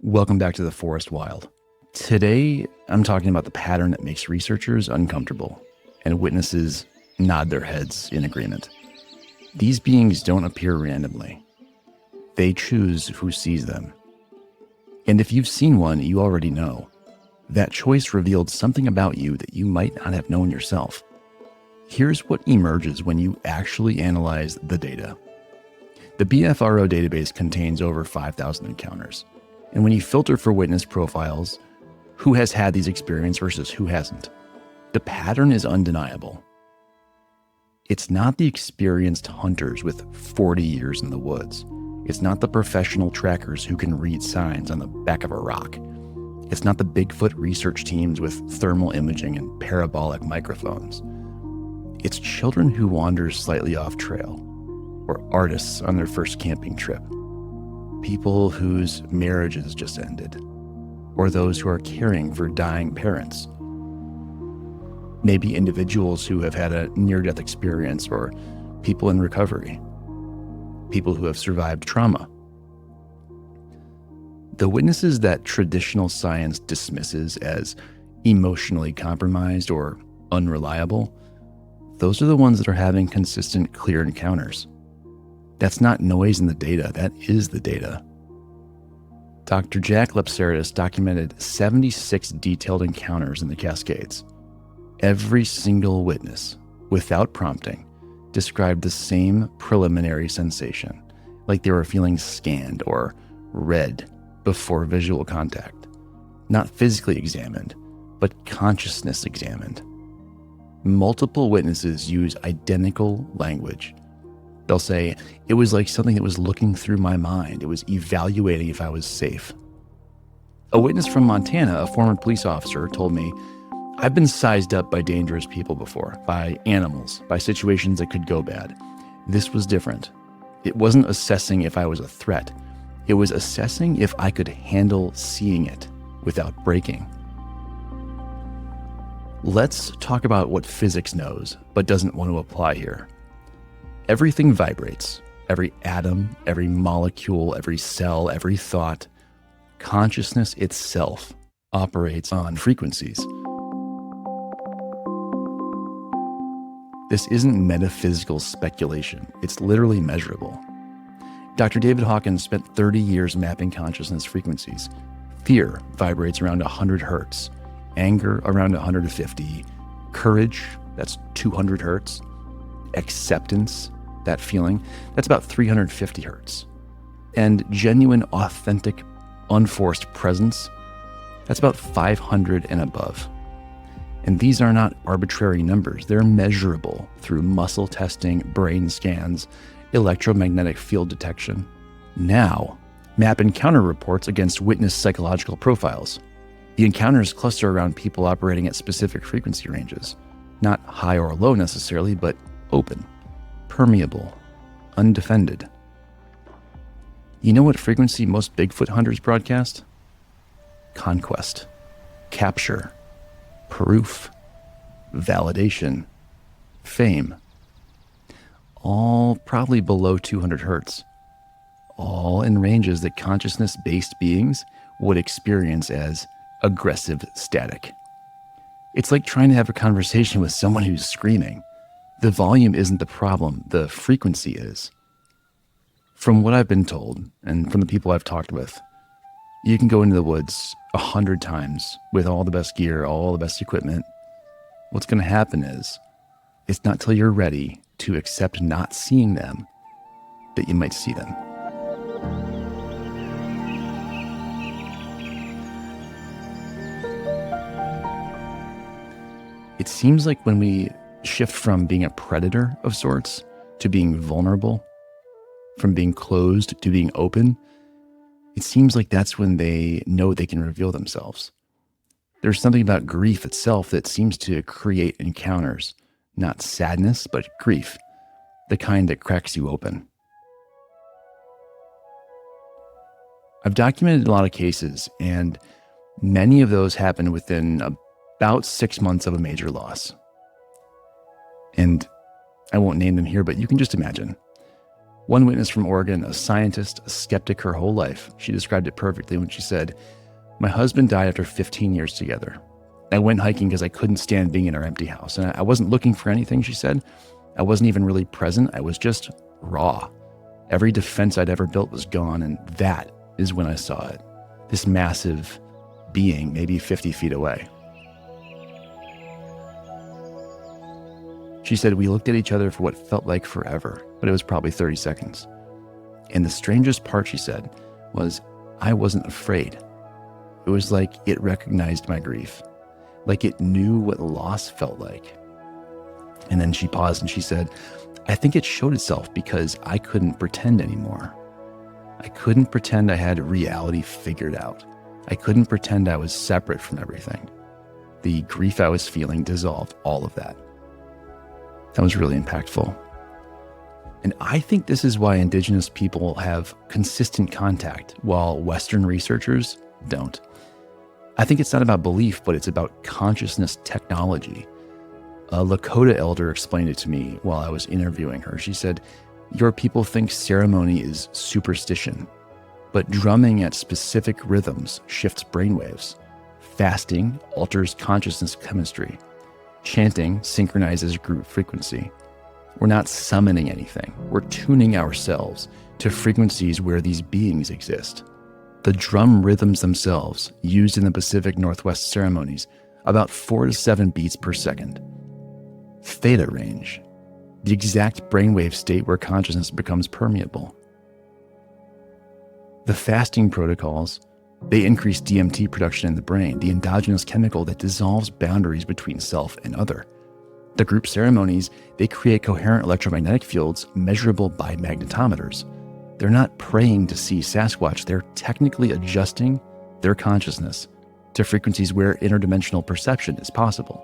Welcome back to the Forest Wild. Today, I'm talking about the pattern that makes researchers uncomfortable and witnesses nod their heads in agreement. These beings don't appear randomly. They choose who sees them. And if you've seen one, you already know. That choice revealed something about you that you might not have known yourself. Here's what emerges when you actually analyze the data. The BFRO database contains over 5,000 encounters. And when you filter for witness profiles, who has had these experiences versus who hasn't, the pattern is undeniable. It's not the experienced hunters with 40 years in the woods. It's not the professional trackers who can read signs on the back of a rock. It's not the Bigfoot research teams with thermal imaging and parabolic microphones. It's children who wander slightly off trail, or artists on their first camping trip. People whose marriages just ended, or those who are caring for dying parents. Maybe individuals who have had a near-death experience, or people in recovery. People who have survived trauma. The witnesses that traditional science dismisses as emotionally compromised or unreliable, those are the ones that are having consistent, clear encounters. That's not noise in the data, that is the data. Dr. Jack Lepsaritis documented 76 detailed encounters in the Cascades. Every single witness, without prompting, described the same preliminary sensation, like they were feeling scanned or read before visual contact. Not physically examined, but consciousness examined. Multiple witnesses use identical language. They'll say, it was like something that was looking through my mind. It was evaluating if I was safe. A witness from Montana, a former police officer, told me, I've been sized up by dangerous people before, by animals, by situations that could go bad. This was different. It wasn't assessing if I was a threat. It was assessing if I could handle seeing it without breaking. Let's talk about what physics knows, but doesn't want to apply here. Everything vibrates. Every atom, every molecule, every cell, every thought. Consciousness itself operates on frequencies. This isn't metaphysical speculation. It's literally measurable. Dr. David Hawkins spent 30 years mapping consciousness frequencies. Fear vibrates around 100 hertz. Anger around 150. Courage, that's 200 hertz. Acceptance, that feeling, that's about 350 hertz. And genuine, authentic, unforced presence, that's about 500 and above. And these are not arbitrary numbers. They're measurable through muscle testing, brain scans, electromagnetic field detection. Now, map encounter reports against witness psychological profiles. The encounters cluster around people operating at specific frequency ranges. Not high or low necessarily, but open, permeable, undefended. You know what frequency most Bigfoot hunters broadcast? Conquest, capture, proof, validation, fame. All probably below 200 hertz. All in ranges that consciousness-based beings would experience as aggressive static. It's like trying to have a conversation with someone who's screaming. The volume isn't the problem, the frequency is. From what I've been told, and from the people I've talked with, you can go into the woods 100 times with all the best gear, all the best equipment. What's going to happen is, it's not till you're ready to accept not seeing them that you might see them. It seems like when we shift from being a predator of sorts to being vulnerable, from being closed to being open, it seems like that's when they know they can reveal themselves. There's something about grief itself that seems to create encounters, not sadness, but grief, the kind that cracks you open. I've documented a lot of cases, and many of those happen within about 6 months of a major loss. And I won't name them here, but you can just imagine. One witness from Oregon, a scientist, a skeptic her whole life, she described it perfectly when she said, "My husband died after 15 years together. I went hiking because I couldn't stand being in our empty house. And I wasn't looking for anything," she said. "I wasn't even really present. I was just raw. Every defense I'd ever built was gone. And that is when I saw it. This massive being, maybe 50 feet away." She said, "We looked at each other for what felt like forever, but it was probably 30 seconds. And the strangest part," she said, "was I wasn't afraid. It was like it recognized my grief, like it knew what loss felt like." And then she paused and she said, "I think it showed itself because I couldn't pretend anymore. I couldn't pretend I had reality figured out. I couldn't pretend I was separate from everything. The grief I was feeling dissolved all of that." That was really impactful. And I think this is why Indigenous people have consistent contact, while Western researchers don't. I think it's not about belief, but it's about consciousness technology. A Lakota elder explained it to me while I was interviewing her. She said, "Your people think ceremony is superstition, but drumming at specific rhythms shifts brainwaves. Fasting alters consciousness chemistry. Chanting synchronizes group frequency. We're not summoning anything. We're tuning ourselves to frequencies where these beings exist." The drum rhythms themselves, used in the Pacific Northwest ceremonies, about 4 to 7 beats per second. Theta range, the exact brainwave state where consciousness becomes permeable. The fasting protocols, they increase DMT production in the brain, the endogenous chemical that dissolves boundaries between self and other. The group ceremonies, they create coherent electromagnetic fields measurable by magnetometers. They're not praying to see Sasquatch, they're technically adjusting their consciousness to frequencies where interdimensional perception is possible.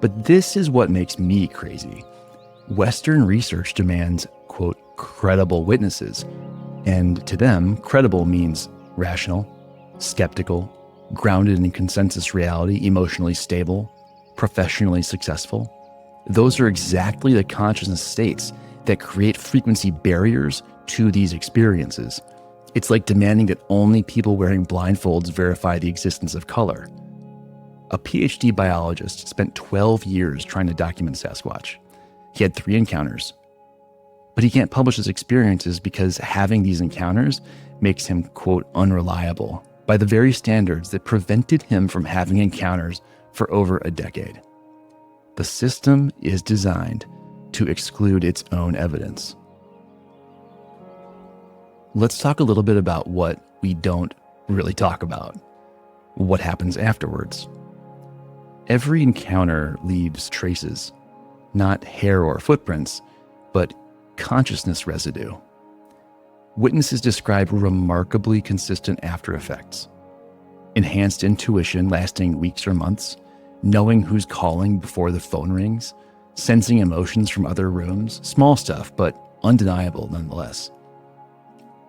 But this is what makes me crazy. Western research demands, quote, credible witnesses. And to them, credible means rational, skeptical, grounded in consensus reality, emotionally stable, professionally successful. Those are exactly the consciousness states that create frequency barriers to these experiences. It's like demanding that only people wearing blindfolds verify the existence of color. A PhD biologist spent 12 years trying to document Sasquatch. He had 3 encounters, but he can't publish his experiences because having these encounters makes him, quote, unreliable by the very standards that prevented him from having encounters for over a decade. The system is designed to exclude its own evidence. Let's talk a little bit about what we don't really talk about. What happens afterwards? Every encounter leaves traces, not hair or footprints, but consciousness residue. Witnesses describe remarkably consistent after effects. Enhanced intuition lasting weeks or months, knowing who's calling before the phone rings, sensing emotions from other rooms, small stuff, but undeniable nonetheless.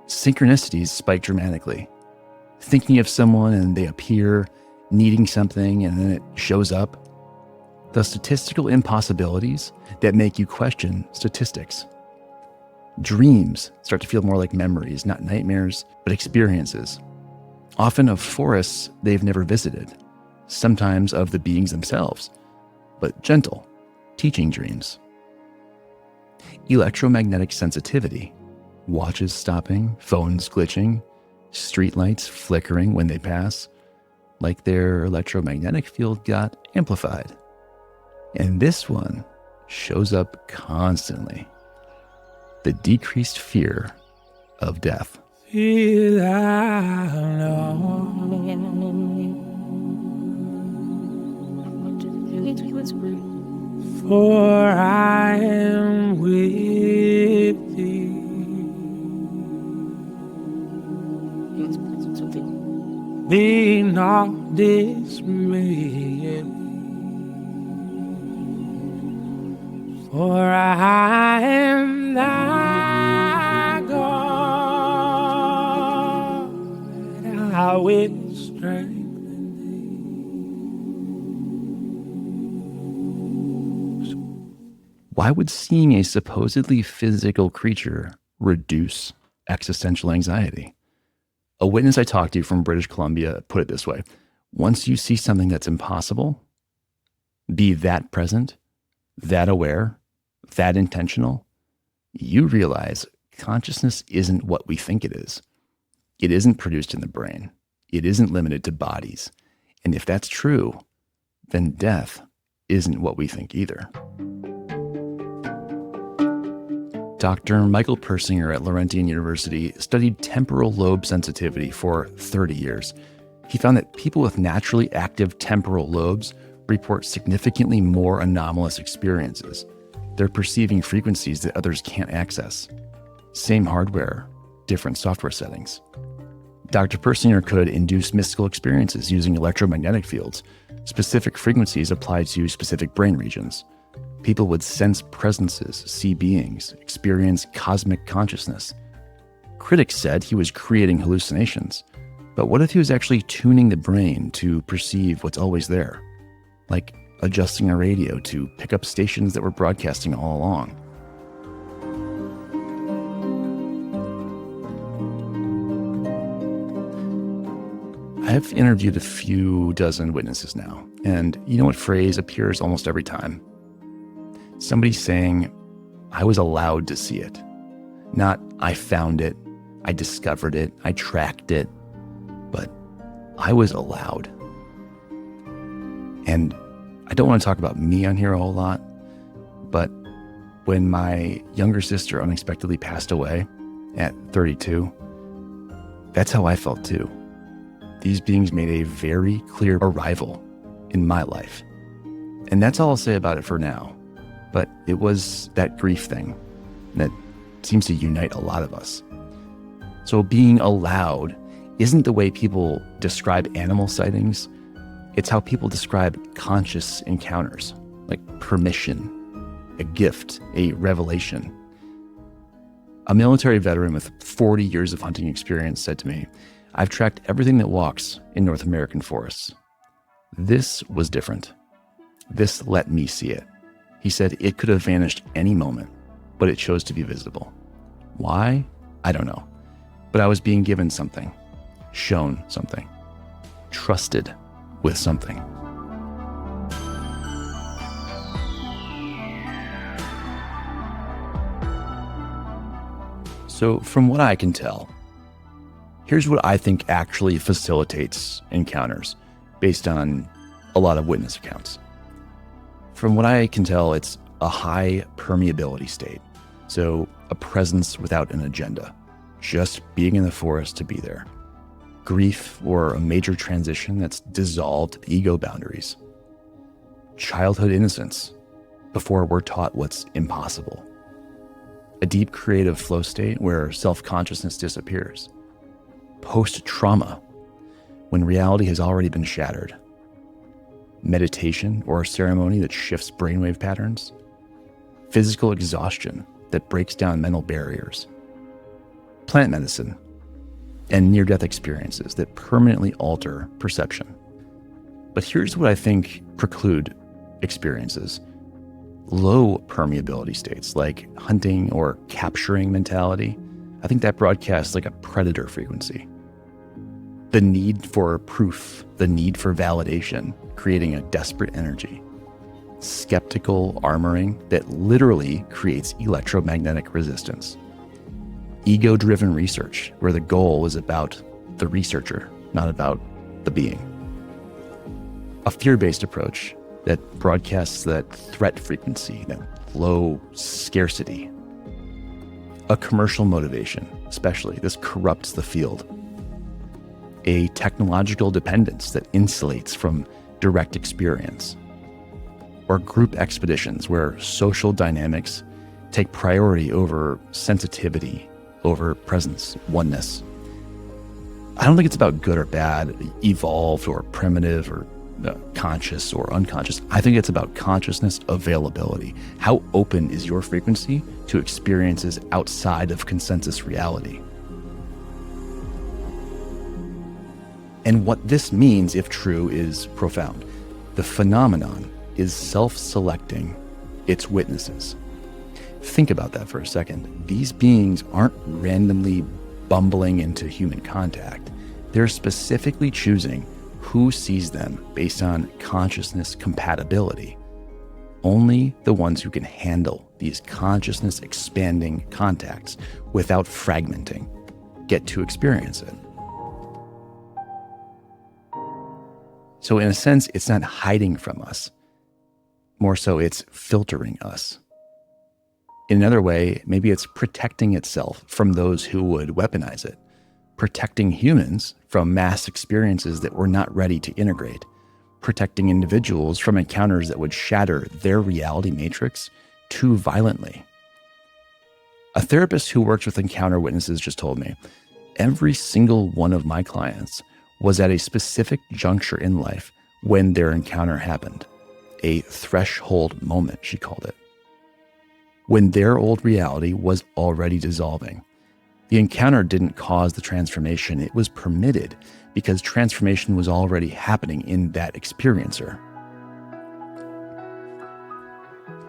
Synchronicities spike dramatically. Thinking of someone and they appear, needing something and then it shows up. The statistical impossibilities that make you question statistics. Dreams start to feel more like memories, not nightmares, but experiences. Often of forests they've never visited, sometimes of the beings themselves, but gentle, teaching dreams. Electromagnetic sensitivity, watches stopping, phones glitching, streetlights flickering when they pass, like their electromagnetic field got amplified. And this one shows up constantly. The decreased fear of death. For I am with thee. Be not dismayed, for I am thy God, I will strengthen thee. Why would seeing a supposedly physical creature reduce existential anxiety? A witness I talked to from British Columbia put it this way: once you see something that's impossible, be that present, that aware, that intentional, you realize consciousness isn't what we think it is. It isn't produced in the brain. It isn't limited to bodies. And if that's true, then death isn't what we think either. Dr. Michael Persinger at Laurentian University studied temporal lobe sensitivity for 30 years. He found that people with naturally active temporal lobes report significantly more anomalous experiences. They're perceiving frequencies that others can't access. Same hardware, different software settings. Dr. Persinger could induce mystical experiences using electromagnetic fields, specific frequencies applied to specific brain regions. People would sense presences, see beings, experience cosmic consciousness. Critics said he was creating hallucinations, but what if he was actually tuning the brain to perceive what's always there? Like adjusting a radio to pick up stations that were broadcasting all along. I've interviewed a few dozen witnesses now, and you know what phrase appears almost every time? Somebody saying, I was allowed to see it. Not, I found it, I discovered it, I tracked it, but I was allowed. And I don't want to talk about me on here a whole lot, but when my younger sister unexpectedly passed away at 32, that's how I felt too. These beings made a very clear arrival in my life. And that's all I'll say about it for now. But it was that grief thing that seems to unite a lot of us. So being allowed isn't the way people describe animal sightings. It's how people describe conscious encounters, like permission, a gift, a revelation. A military veteran with 40 years of hunting experience said to me, I've tracked everything that walks in North American forests. This was different. This let me see it. He said it could have vanished any moment, but it chose to be visible. Why? I don't know. But I was being given something, shown something, trusted with something. So from what I can tell, here's what I think actually facilitates encounters based on a lot of witness accounts. From what I can tell, it's a high permeability state. So a presence without an agenda, just being in the forest to be there. Grief or a major transition that's dissolved ego boundaries. Childhood innocence before we're taught what's impossible. A deep creative flow state where self-consciousness disappears. Post-trauma, when reality has already been shattered. Meditation or a ceremony that shifts brainwave patterns. Physical exhaustion that breaks down mental barriers. Plant medicine and near-death experiences that permanently alter perception. But here's what I think preclude experiences. Low permeability states like hunting or capturing mentality. I think that broadcasts like a predator frequency. The need for proof, the need for validation, creating a desperate energy. Skeptical armoring that literally creates electromagnetic resistance. Ego-driven research, where the goal is about the researcher, not about the being. A fear-based approach that broadcasts that threat frequency, that low scarcity. A commercial motivation, especially, this corrupts the field. A technological dependence that insulates from direct experience. Or group expeditions where social dynamics take priority over sensitivity, over presence, oneness. I don't think it's about good or bad, evolved or primitive or conscious or unconscious. I think it's about consciousness availability. How open is your frequency to experiences outside of consensus reality? And what this means, if true, is profound. The phenomenon is self-selecting its witnesses. Think about that for a second. These beings aren't randomly bumbling into human contact. They're specifically choosing who sees them based on consciousness compatibility. Only the ones who can handle these consciousness expanding contacts without fragmenting get to experience it. So in a sense, it's not hiding from us. More so, it's filtering us. In another way, maybe it's protecting itself from those who would weaponize it, protecting humans from mass experiences that we're not ready to integrate, protecting individuals from encounters that would shatter their reality matrix too violently. A therapist who works with encounter witnesses just told me, every single one of my clients was at a specific juncture in life when their encounter happened. A threshold moment, she called it. When their old reality was already dissolving. The encounter didn't cause the transformation, it was permitted because transformation was already happening in that experiencer.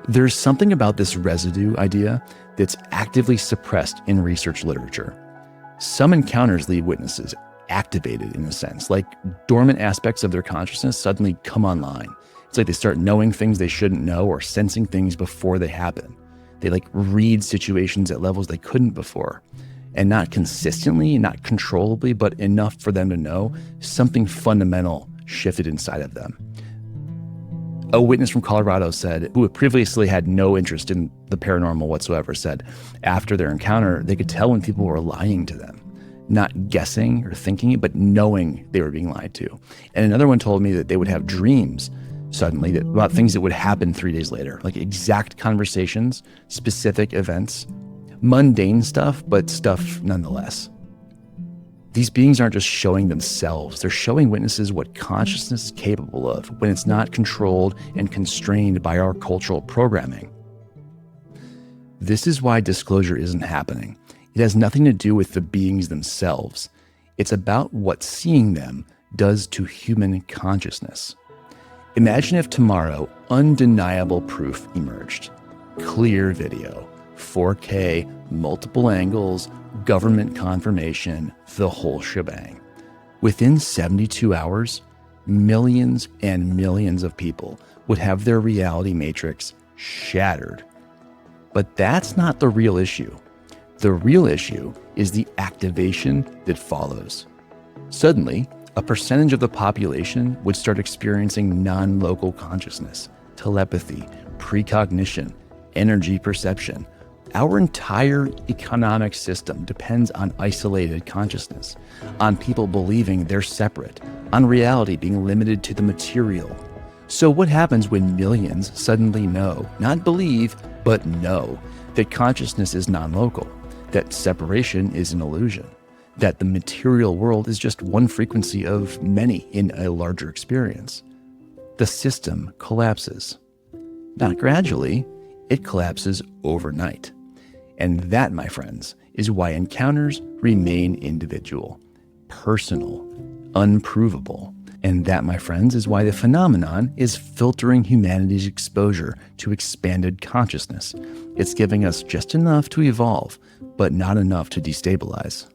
There's something about this residue idea that's actively suppressed in research literature. Some encounters leave witnesses activated in a sense, like dormant aspects of their consciousness suddenly come online. It's like they start knowing things they shouldn't know or sensing things before they happen. They read situations at levels they couldn't before. And not consistently, not controllably, but enough for them to know something fundamental shifted inside of them. A witness from Colorado said, who previously had no interest in the paranormal whatsoever, said after their encounter, they could tell when people were lying to them. Not guessing or thinking it, but knowing they were being lied to. And another one told me that they would have dreams suddenly about things that would happen 3 days later, like exact conversations, specific events, mundane stuff, but stuff nonetheless. These beings aren't just showing themselves, they're showing witnesses what consciousness is capable of when it's not controlled and constrained by our cultural programming. This is why disclosure isn't happening. It has nothing to do with the beings themselves. It's about what seeing them does to human consciousness. Imagine if tomorrow undeniable proof emerged. Clear video, 4K, multiple angles, government confirmation, the whole shebang. Within 72 hours, millions and millions of people would have their reality matrix shattered. But that's not the real issue. The real issue is the activation that follows. Suddenly, a percentage of the population would start experiencing non-local consciousness, telepathy, precognition, energy perception. Our entire economic system depends on isolated consciousness, on people believing they're separate, on reality being limited to the material. So what happens when millions suddenly know, not believe, but know, that consciousness is non-local, that separation is an illusion, that the material world is just one frequency of many in a larger experience? The system collapses. Not gradually, it collapses overnight. And that, my friends, is why encounters remain individual, personal, unprovable. And that, my friends, is why the phenomenon is filtering humanity's exposure to expanded consciousness. It's giving us just enough to evolve, but not enough to destabilize.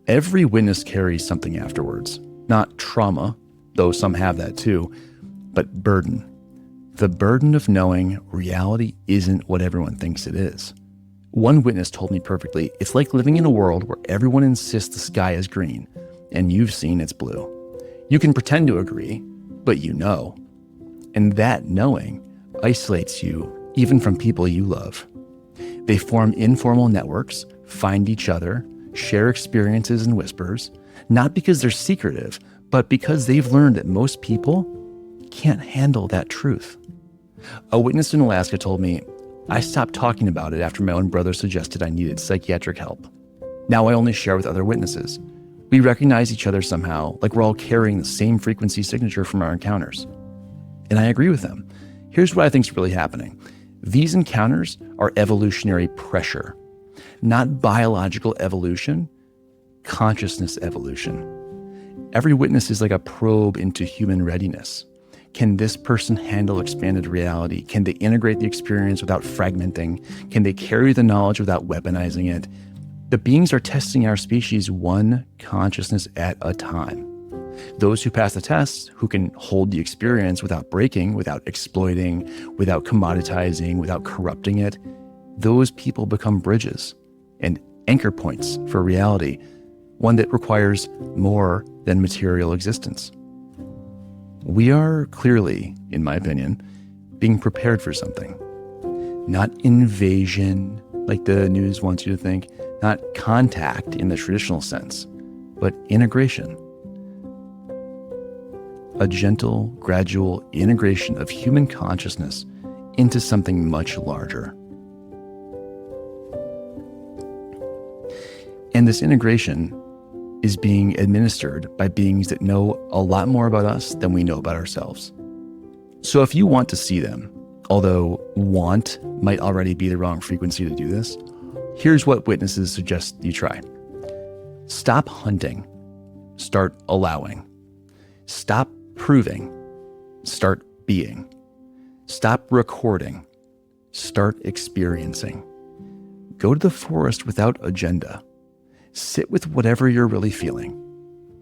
Every witness carries something afterwards. Not trauma, though some have that too, but burden. The burden of knowing reality isn't what everyone thinks it is. One witness told me perfectly, it's like living in a world where everyone insists the sky is green, and you've seen it's blue. You can pretend to agree, but you know. And that knowing isolates you even from people you love. They form informal networks, find each other, share experiences and whispers, not because they're secretive, but because they've learned that most people can't handle that truth. A witness in Alaska told me, I stopped talking about it after my own brother suggested I needed psychiatric help. Now I only share with other witnesses. We recognize each other somehow, like we're all carrying the same frequency signature from our encounters. And I agree with them. Here's what I think is really happening. These encounters are evolutionary pressure, not biological evolution, consciousness evolution. Every witness is like a probe into human readiness. Can this person handle expanded reality? Can they integrate the experience without fragmenting? Can they carry the knowledge without weaponizing it? The beings are testing our species one consciousness at a time. Those who pass the test, who can hold the experience without breaking, without exploiting, without commoditizing, without corrupting it, those people become bridges and anchor points for reality, one that requires more than material existence. We are clearly, in my opinion, being prepared for something. Not invasion, like the news wants you to think, not contact in the traditional sense, but integration. A gentle, gradual integration of human consciousness into something much larger. And this integration is being administered by beings that know a lot more about us than we know about ourselves. So if you want to see them, although want might already be the wrong frequency to do this, here's what witnesses suggest you try. Stop hunting. Start allowing. Stop proving. Start being. Stop recording. Start experiencing. Go to the forest without agenda. Sit with whatever you're really feeling.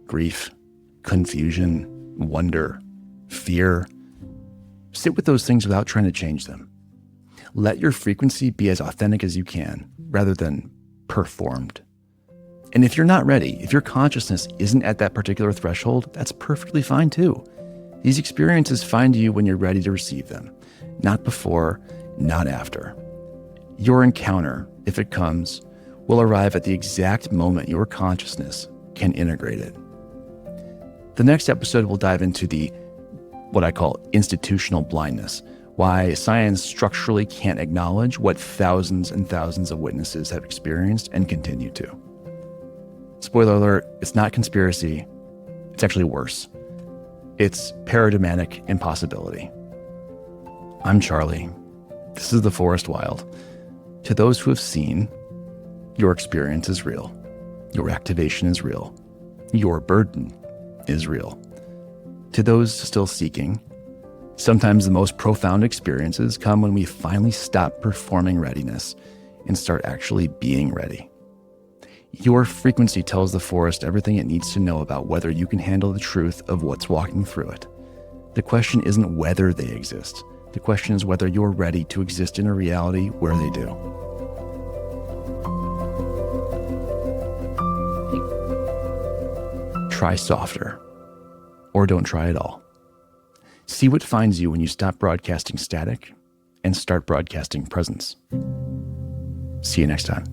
Grief, confusion, wonder, fear. Sit with those things without trying to change them. Let your frequency be as authentic as you can, rather than performed. And if you're not ready, if your consciousness isn't at that particular threshold, that's perfectly fine too. These experiences find you when you're ready to receive them. Not before, not after. Your encounter, if it comes, will arrive at the exact moment your consciousness can integrate it. The next episode will dive into what I call institutional blindness, why science structurally can't acknowledge what thousands and thousands of witnesses have experienced and continue to. Spoiler alert, it's not conspiracy, it's actually worse. It's paradigmatic impossibility. I'm Charlie. This is the Forest Wild. To those who have seen, your experience is real. Your activation is real. Your burden is real. To those still seeking, sometimes the most profound experiences come when we finally stop performing readiness and start actually being ready. Your frequency tells the forest everything it needs to know about whether you can handle the truth of what's walking through it. The question isn't whether they exist. The question is whether you're ready to exist in a reality where they do. Try softer, or don't try at all. See what finds you when you stop broadcasting static and start broadcasting presence. See you next time.